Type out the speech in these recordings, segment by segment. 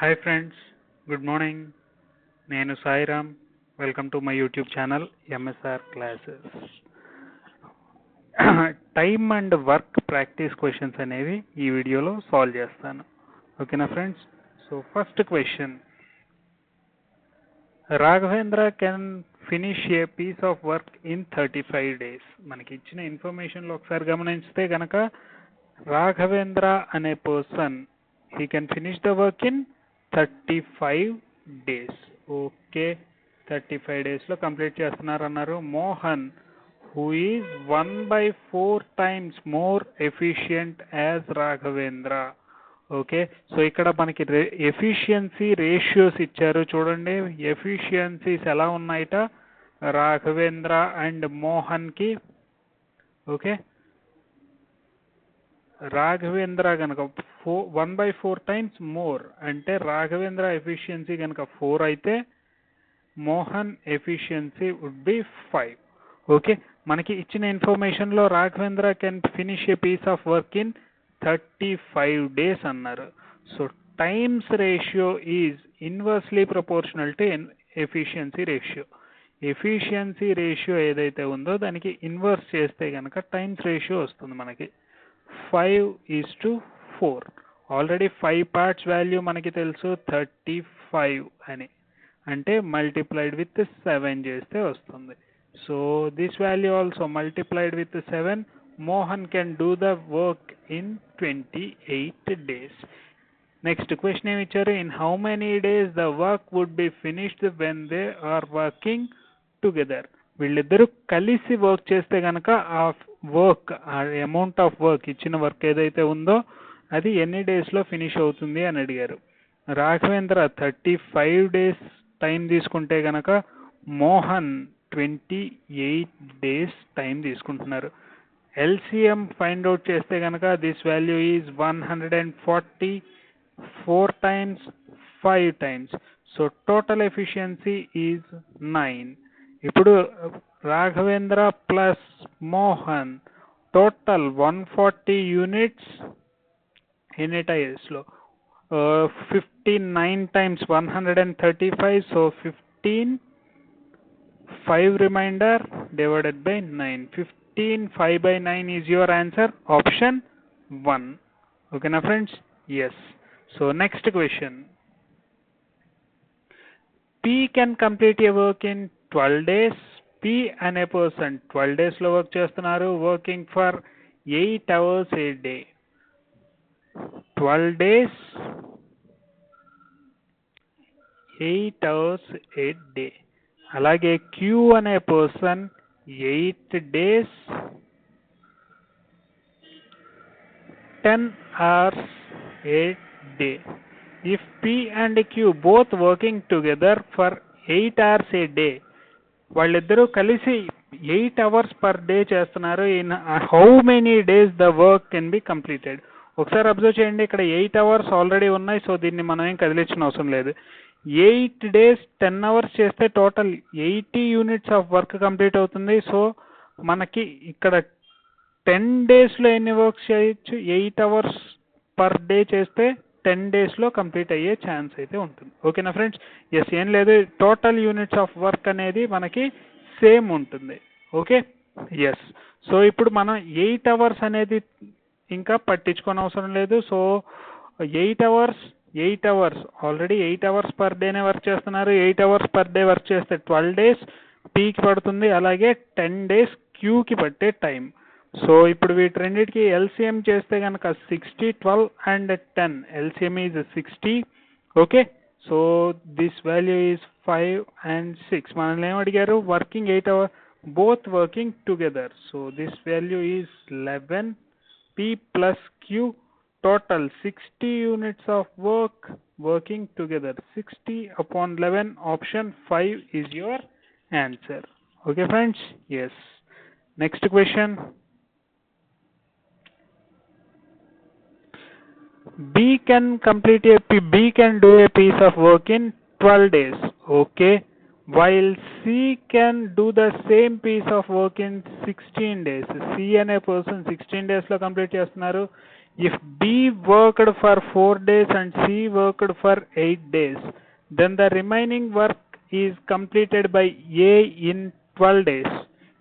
Hi friends, good morning. నేను Sairam. Welcome to my YouTube channel MSR classes. Time and work practice questions అనేవి ఈ వీడియోలో solve చేస్తాను. ఓకేనా friends? So first question, Raghavendra can finish a piece of work in 35 days. మనకి ఇచ్చిన ఇన్ఫర్మేషన్లో ఒకసారి గమనిస్తే కనుక రాఘవేంద్ర అనే person he can finish the work in 35 days. Okay, 35 days లో కంప్లీట్ చేస్తున్నారు అన్నారు. Mohan who is 1/4 times more efficient as Raghavendra. Okay, so ఇక్కడ మనకి ఎఫిషియన్సీ రేషియోస్ ఇచ్చారు చూడండి. ఎఫిషియన్సీస్ ఎలా ఉన్నాయట రాఘవేంద్ర అండ్ మోహన్కి. ఓకే, రాఘవేంద్ర కనుక 1/4 times మోర్ అంటే రాఘవేంద్ర ఎఫిషియన్సీ కనుక 4 అయితే Mohan efficiency would be 5. Okay, మనకి ఇచ్చిన ఇన్ఫర్మేషన్లో Raghavendra can finish a piece of work in 35 days అన్నారు. So times ratio is inversely proportional to efficiency ratio. Efficiency ratio ఏదైతే ఉందో దానికి ఇన్వర్స్ చేస్తే కనుక టైమ్స్ రేషియో వస్తుంది మనకి. 5:4. ఆల్రెడీ 5 parts వాల్యూ మనకి తెలుసు 35 అని, అంటే మల్టిప్లైడ్ విత్ 7 చేస్తే వస్తుంది. So this value also multiplied with 7. Mohan can do the work in 28 days. Next question ఏమి ఇచ్చారు? In how many days the work would be finished when they are working together. వీళ్ళిద్దరూ కలిసి వర్క్ చేస్తే కనుక ఆ work, ఆ అమౌంట్ ఆఫ్ వర్క్, ఇచ్చిన work ఏదైతే ఉందో అది ఎన్ని డేస్లో ఫినిష్ అవుతుంది అని అడిగారు. రాఘవేంద్ర 35 days టైం తీసుకుంటే కనుక మోహన్ 28 days టైం తీసుకుంటున్నారు. ఎల్సిఎం ఫైండ్ అవుట్ చేస్తే కనుక this value is 140, 4 times, 5 times. So total efficiency is 9. ఇప్పుడు Raghavendra plus Mohan total 140 units ఎన్ని డేస్లో? 59 times 135. So 15, 5 remainder divided by 9. 15, 5/9 is your answer. Option 1. Okay na friends? Yes. So next question. P can complete a work in 12 days. P అనే person 12 days లో work చేస్తున్నారు, working for 8 hours a day. 12 days, 8 hours a day. అలాగే Q అనే person 8 days, 10 hours a day. If P and Q both working together for 8 hours a day, వాళ్ళిద్దరూ కలిసి 8 hours per day చేస్తున్నారు. In how many days the work can be completed? ఒకసారి observe చేయండి, ఇక్కడ 8 hours already ఉన్నాయి. So దీన్ని మనం ఏం కదిలించిన అవసరం లేదు. 8 days 10 hours చేస్తే total 80 units of work complete అవుతుంది. సో మనకి ఇక్కడ 10 daysలో ఎన్ని వర్క్స్ చేయొచ్చు? 8 hours per day చేస్తే 10 daysలో కంప్లీట్ అయ్యే ఛాన్స్ అయితే ఉంటుంది. ఓకేనా ఫ్రెండ్స్? ఎస్, ఏం లేదు, టోటల్ యూనిట్స్ ఆఫ్ వర్క్ అనేది మనకి సేమ్ ఉంటుంది. Okay, yes. సో ఇప్పుడు మనం 8 hours అనేది ఇంకా పట్టించుకోని అవసరం లేదు. So 8 hours already 8 hours per డేనే వర్క్ చేస్తున్నారు. 8 hours పర్ డే వర్క్ చేస్తే 12 days పీకి పడుతుంది, అలాగే 10 days క్యూకి పట్టే టైం. సో ఇప్పుడు వీటి రెండింటికి ఎల్సిఎం చేస్తే కనుక 60, 12 and 10. LCM is 60. Okay, so this value is 5 and 6. మనల్ని ఏం అడిగారు? Working 8 hours, both working together. So this value is 11. P plus Q total 60 units of work working together. 60 upon 11. Option 5 is your answer. Okay friends? Yes. Next question. B can do a piece of work in 12 days. Okay, while C can do the same piece of work in 16 days. C అనే person 16 days లో complete చేస్తున్నారు. If B worked for 4 days and C worked for 8 days, then the remaining work is completed by A in 12 days.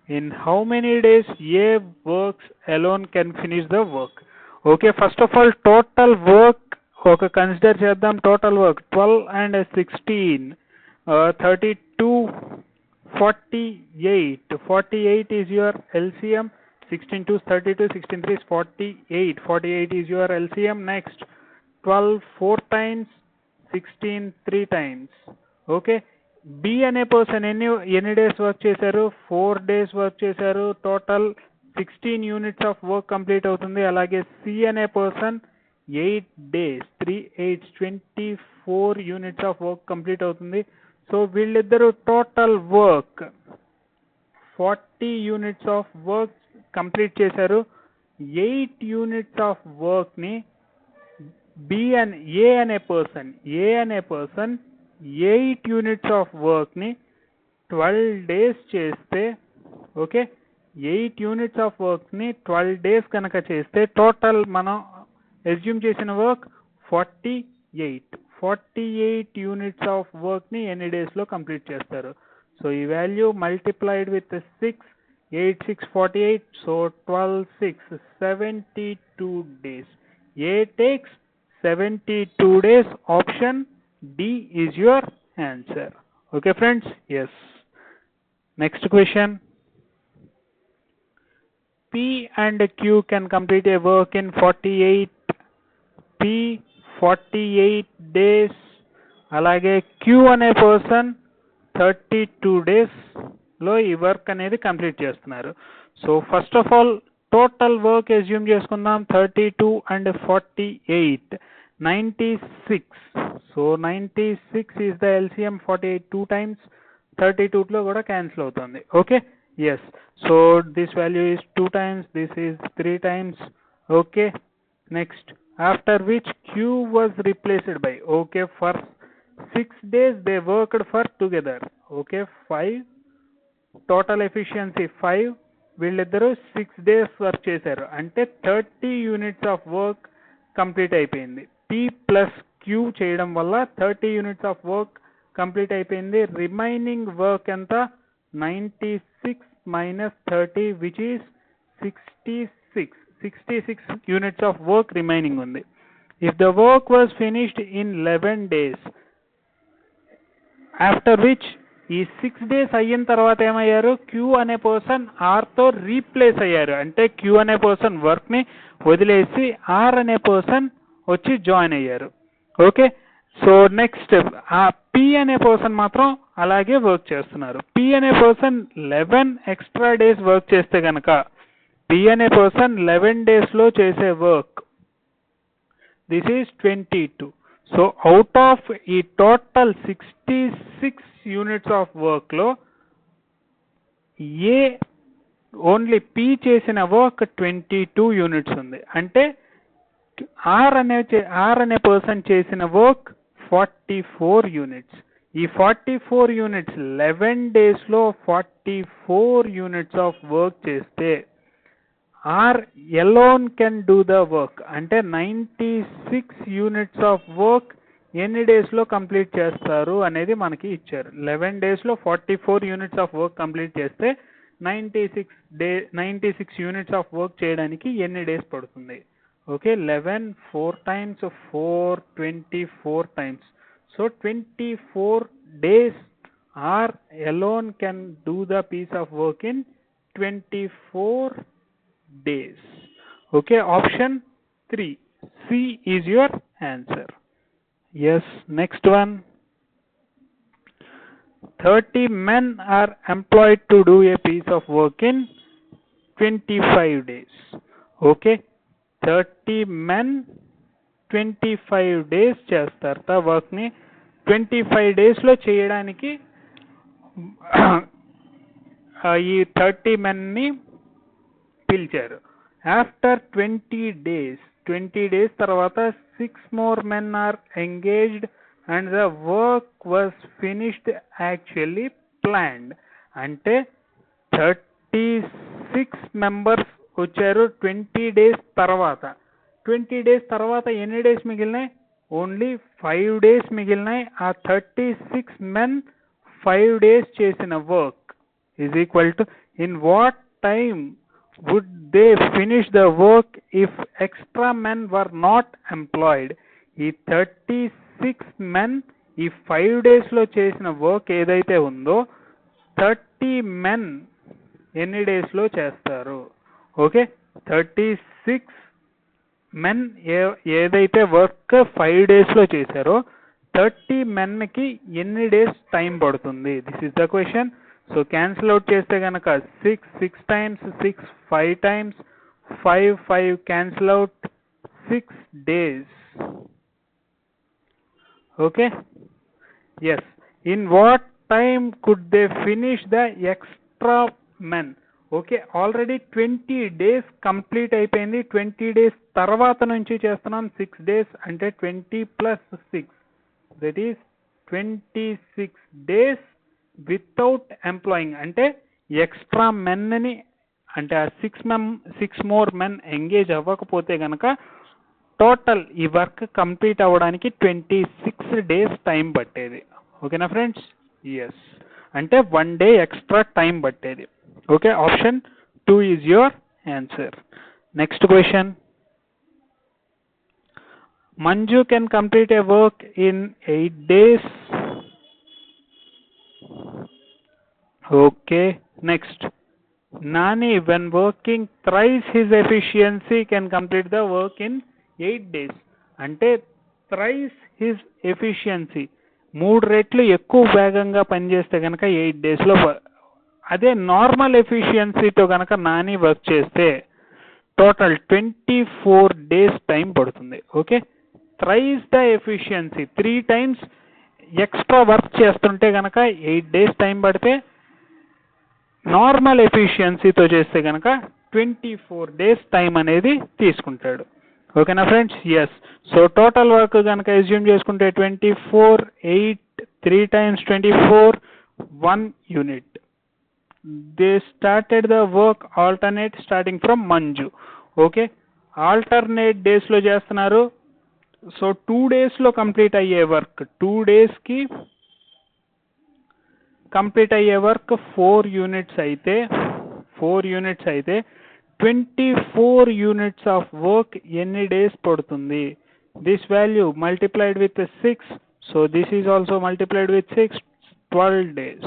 In how many days A works alone can finish the work? Okay, first of all, total work, okay, consider చేద్దాం total work 12 and 16, 32, 48. 48 is your LCM. 16 2 is 32, 16 3 is 48. 48 is your LCM. Next, 12 4 times, 16 3 times. Okay. B అనే person ఎన్ని days work చేశారు? 4 days work చేశారు. Total 16 units of work complete అవుతుంది. అలాగే C అనే person 8 days, 3 8 24 units of work complete అవుతుంది. So వీళ్ళిద్దరూ total work 40 units of work complete చేశారు. 8 యూనిట్స్ ఆఫ్ వర్క్ని ఏ అనే పర్సన్ 8 యూనిట్స్ ఆఫ్ వర్క్ని 12 డేస్ చేస్తే, ఓకే, 8 యూనిట్స్ ఆఫ్ వర్క్ని 12 డేస్ కనుక చేస్తే టోటల్ మనం ఎస్యూమ్ చేసిన వర్క్ 48 యూనిట్స్ ఆఫ్ వర్క్ని ఎన్ని డేస్లో కంప్లీట్ చేస్తారు? సో ఈ value multiplied with 6, 8 6 48, so 12 6 72 days. A takes 72 days. Option D is your answer. Okay friends? Yes. Next question. P and Q can complete a work in 48 days. అలాగే Q అనే person 32 days లో ఈ work అనేది complete చేస్తున్నారు. So first of all total work assume చేసుకుందాం. 32 and 48, 96. So 96 is the LCM. 48 2 times, 32 లో కూడా cancel అవుతుంది. Okay, yes. So this value is 2 times, this is 3 times. Okay, next, after which Q was replaced by, okay, for 6 days they worked for together. Okay, 5 total efficiency 5. వీళ్ళిద్దరూ 6 days work చేశారు అంటే 30 units of work complete అయిపోయింది. P plus Q చేయడం వల్ల 30 units of work complete అయిపోయింది. Remaining work ఎంత? 96 minus 30, which is 66 units of work remaining ఉంది. If the work was finished in 11 days, after which ఈ 6 days అయిన తర్వాత ఏమయ్యారు? Q అనే పర్సన్ ఆర్తో రీప్లేస్ అయ్యారు. అంటే Q అనే పర్సన్ వర్క్ని వదిలేసి R అనే పర్సన్ వచ్చి జాయిన్ అయ్యారు. ఓకే, సో నెక్స్ట్ ఆ P అనే పర్సన్ మాత్రం అలాగే వర్క్ చేస్తున్నారు. P అనే పర్సన్ 11 ఎక్స్ట్రా డేస్ వర్క్ చేస్తే కనుక P అనే పర్సన్ 11 డేస్లో చేసే work this is 22. So out of ఈ టోటల్ 66 యూనిట్స్ ఆఫ్ వర్క్లో ఏ ఓన్లీ P చేసిన వర్క్ 22 యూనిట్స్ ఉంది. అంటే R అనే పర్సన్ చేసిన వర్క్ 44 యూనిట్స్. ఈ 44 యూనిట్స్ 11 డేస్లో 44 యూనిట్స్ ఆఫ్ వర్క్ చేస్తే R alone can do the work. అంటే 96 యూనిట్స్ ఆఫ్ వర్క్ ఎన్ని డేస్లో కంప్లీట్ చేస్తారు అనేది మనకి ఇచ్చారు. 11 డేస్లో 44 యూనిట్స్ ఆఫ్ వర్క్ కంప్లీట్ చేస్తే 96 యూనిట్స్ ఆఫ్ వర్క్ చేయడానికి ఎన్ని డేస్ పడుతుంది? Okay, 11 4 times 4 24 times. So 24 days R alone can do the piece of work in 24 days. Okay, option 3, C is your answer. Yes, next one. 30 men are employed to do a piece of work in 25 days. Okay, 30 men 25 days చేస్తారు వర్క్ని. 25 డేస్లో చేయడానికి ఈ 30 మెన్ని పిలిచారు. After 20 days తర్వాత 6 more men are engaged and the work was finished actually planned. అంటే 36 members వచ్చారు 20 days తర్వాత. 20 డేస్ తర్వాత ఎన్ని డేస్ మిగిలినాయి? ఓన్లీ 5 డేస్ మిగిలినాయి. ఆ 36 men 5 డేస్ చేసిన work is equal to in what time would they finish the work if extra men were not employed? ఈ 36 men ఈ 5 డేస్లో చేసిన వర్క్ ఏదైతే ఉందో 30 men ఎన్ని డేస్లో చేస్తారు? ఓకే, 36 men ఏదైతే వర్క్ 5 డేస్లో చేశారో 30 menకి ఎన్ని డేస్ టైం పడుతుంది? This is the question. So cancel out చేస్తే కనుక 6 times 6 5 times 5 cancel out 6 days. Okay, yes. In what time could they finish the extra men? Okay, already 20 days complete అయిపోయింది. 20 days తర్వాత నుంచి చేస్తున్నాం 6 days అంటే 20 + 6 that is 26 days without employing. అంటే extra మెన్ని అంటే ఆ 6 more men ఎంగేజ్ అవ్వకపోతే కనుక టోటల్ ఈ వర్క్ కంప్లీట్ అవ్వడానికి 26 days టైం పట్టేది. ఓకేనా ఫ్రెండ్స్? ఎస్, అంటే 1 day ఎక్స్ట్రా టైం పట్టేది. Okay, option 2 is your answer. Next question. Manju can complete a work in 8 days. Okay, next. Nani, when working thrice his efficiency, can complete the work in 8 days. అంటే thrice his efficiency 3 రెట్లు ఎక్కువ వేగంగా పనిచేస్తే కనుక 8 డేస్లో. అదే normal ఎఫిషియన్సీతో కనుక నాని వర్క్ చేస్తే టోటల్ 24 days టైం పడుతుంది. Okay, thrice the efficiency 3 times extra work చేస్తుంటే కనుక 8 days టైం పడితే నార్మల్ ఎఫిషియన్సీతో చేస్తే కనుక 24 days టైం అనేది తీసుకుంటాడు. ఓకేనా friends? Yes. So total work కనుక ఎస్యూమ్ చేసుకుంటే 24 8 3 times 24 1 unit. They started the work alternate starting from Manju. Okay, alternate డేస్లో చేస్తున్నారు. సో 2 daysలో కంప్లీట్ అయ్యే వర్క్ 2 daysకి కంప్లీట్ అయ్యే వర్క్ 4 units అయితే 24 units ఆఫ్ వర్క్ ఎన్ని డేస్ పడుతుంది? This value multiplied with 6. So this is also multiplied with 6, 12 days.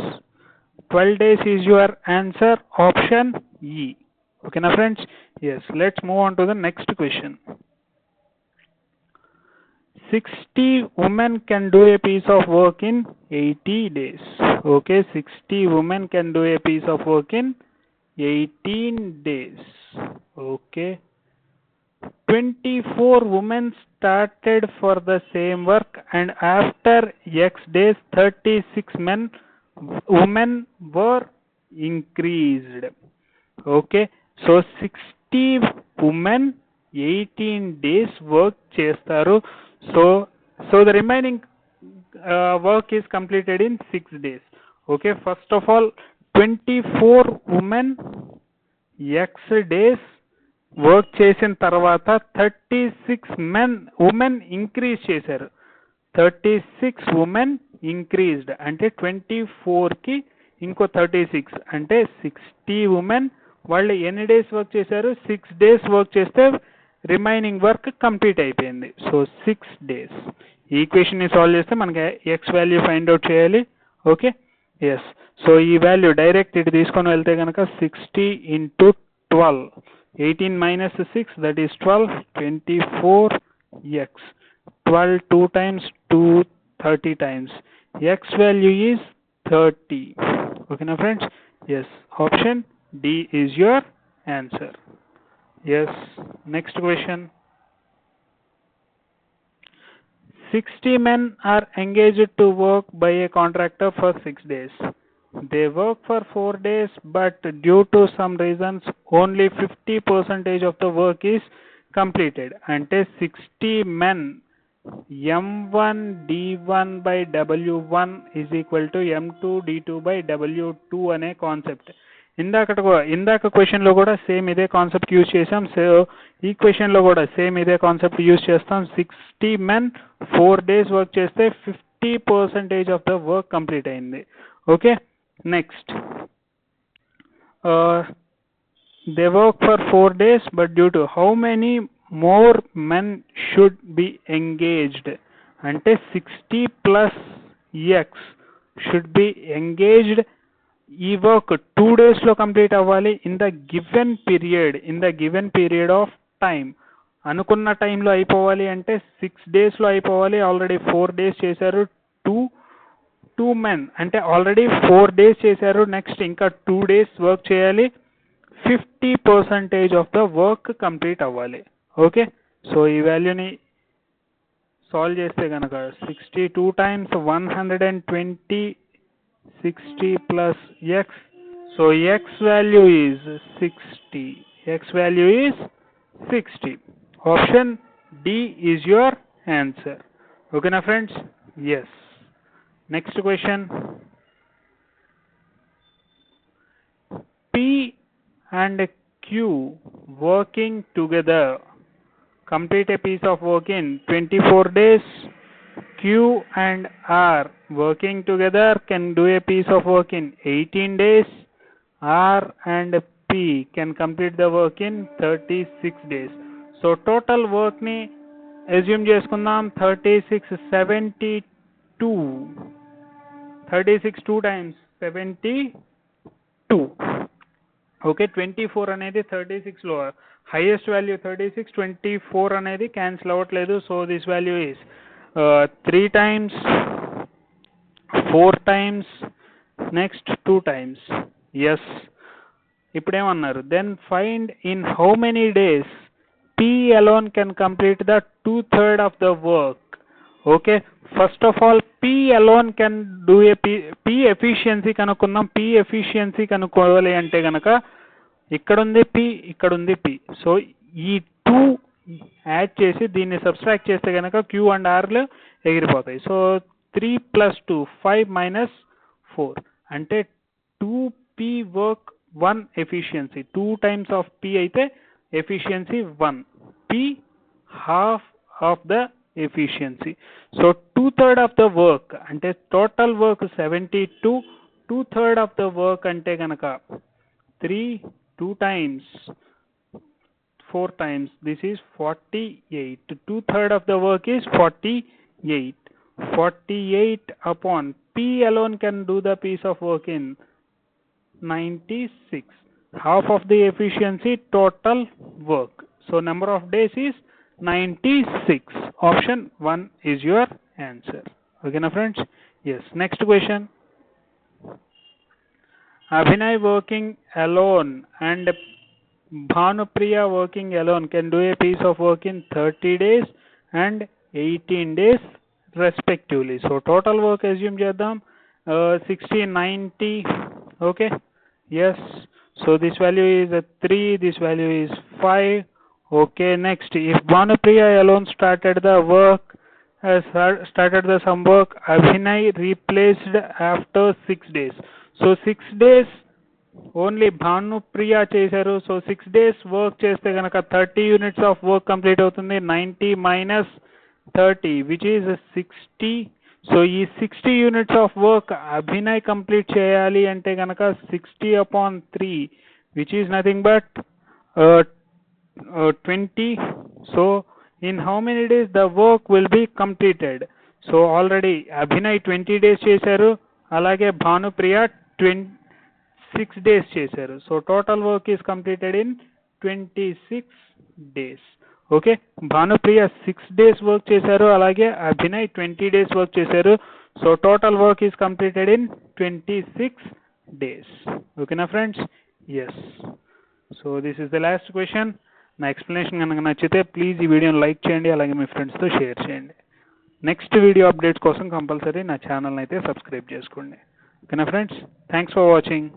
12 days is your answer, option E. Okay na friends? Yes, let's move on to the next question. 60 women can do a piece of work in 80 days. Okay, 60 women can do a piece of work in 18 days. Okay, 24 women started for the same work and after X days 36 women were increased. Okay, so 60 women 18 days work చేస్తారు. So the remaining work is completed in 6 days. Okay, first of all 24 women X days work చేసిన తర్వాత 36 women increase చేశారు. 36 women increased అంటే 24కి ఇంకో 36 అంటే 60 women వాళ్ళు ఎన్ని days work చేశారు? 6 days వర్క్ చేస్తే రిమైనింగ్ వర్క్ కంప్లీట్ అయిపోయింది. So 6 days. ఈ ఈక్వేషన్ని సాల్వ్ చేస్తే మనకి ఎక్స్ వాల్యూ ఫైండ్ అవుట్ చేయాలి. Okay, yes. సో ఈ వాల్యూ డైరెక్ట్ ఇటు తీసుకొని వెళ్తే కనుక 60 into 12, 18 minus 6 that is 12, 24x. 12 2 times 2 30 times. X value is 30. Okay na friends? Yes, option D is your answer. Yes, next question. 60 men are engaged to work by a contractor for 6 days. They work for 4 days, but due to some reasons, only 50% of the work is completed. Ante 60 men, M1 D1 by W1 is equal to M2 D2 by W2 అనే concept. ఇందాక క్వశ్చన్లో కూడా same ఇదే concept use చేసాం. So ఈ క్వశ్చన్లో కూడా same ఇదే కాన్సెప్ట్ యూజ్ చేస్తాం. 60 men 4 days వర్క్ చేస్తే 50% ఆఫ్ ద వర్క్ కంప్లీట్ అయింది. Okay, next they work for 4 days but due to how many more men should be engaged అంటే 60 plus x should be engaged. ఈ work 2 days లో complete అవ్వాలి in the given period of time. అనుకున్న టైంలో అయిపోవాలి అంటే 6 days లో అయిపోవాలి. ఆల్రెడీ 4 days చేశారు. 2 men అంటే ఆల్రెడీ 4 days చేశారు. నెక్స్ట్ ఇంకా 2 days వర్క్ చేయాలి. 50% ఆఫ్ ద వర్క్ కంప్లీట్ అవ్వాలి. ఓకే, సో ఈ వాల్యూని సాల్వ్ చేస్తే కనుక 62 times 120 60 plus x. So x value is 60. X value is 60. Option D is your answer. Okay na friends? Yes. Next question. P and Q working together complete a piece of work in 24 days. Q and R working together can do a piece of work in 18 days. R and P can complete the work in 36 days. So total work ni assume చేసుకుందాం 36 2 times 72. Okay, 24 అనేది 36లో highest value 36, 24 అనేది cancel అవ్వట్లేదు. So this value is 3 times 4 times next 2 times. Yes, ఇప్పుడేమన్నారు, then find in how many days P alone can complete the 2/3 of the work. Okay, first of all P alone can do a P efficiency కనుక్కుందాం. P efficiency కనుక్కోవాలి అంటే కనుక ఇక్కడుంది P, ఇక్కడుంది P. So ఈ 2 add చేసి దీన్ని subtract చేస్తే కనుక Q అండ్ Rలు ఎగిరిపోతాయి. సో 3 plus 2 5 minus 4 అంటే 2P work 1 efficiency. 2 times of P అయితే efficiency 1. P half of the efficiency. So 2/3 of the work అంటే total work 72. 2/3 of the work అంటే కనుక 3 2 times 4 times this is 48. 2/3 of the work is 48. 48 upon P alone can do the piece of work in 96. Half of the efficiency total work. So number of days is 96. Option 1 is your answer. Okay na friends? Yes. Next question. Abhinay working alone and Bhanupriya working alone can do a piece of work in 30 days and 18 days respectively. So total work assume cheddam 60 90. Okay, yes. So this value is 3, this value is 5. Okay, next, if Bhanupriya alone started the some work, Abhinay replaced after 6 days. So 6 days only Bhanupriya చేశారు. So 6 days work చేస్తే కనుక 30 units of work complete అవుతుంది. 90 minus 30 which is 60. So ఈ 60 units of work Abhinay complete చేయాలి అంటే కనుక 60 upon 3 which is nothing but 20. So in how many days the work will be completed? So already Abhinay 20 days చేశారు, అలాగే Bhanupriya 6 days చేశారు. So total work is completed in 26 days. Okay, Bhanupriya 6 days work చేశారు, అలాగే Abhinay 20 days work చేశారు. So total work is completed in 26 days. ఓకేనా friends? Yes. So this is the last question. నా explanation కనుక నచ్చితే ప్లీజ్ ఈ వీడియోని లైక్ చేయండి, అలాగే మీ ఫ్రెండ్స్తో షేర్ చేయండి. నెక్స్ట్ వీడియో అప్డేట్స్ కోసం కంపల్సరీ నా ఛానల్ని అయితే సబ్స్క్రైబ్ చేసుకోండి. ఓకేనా ఫ్రెండ్స్? Thanks for watching.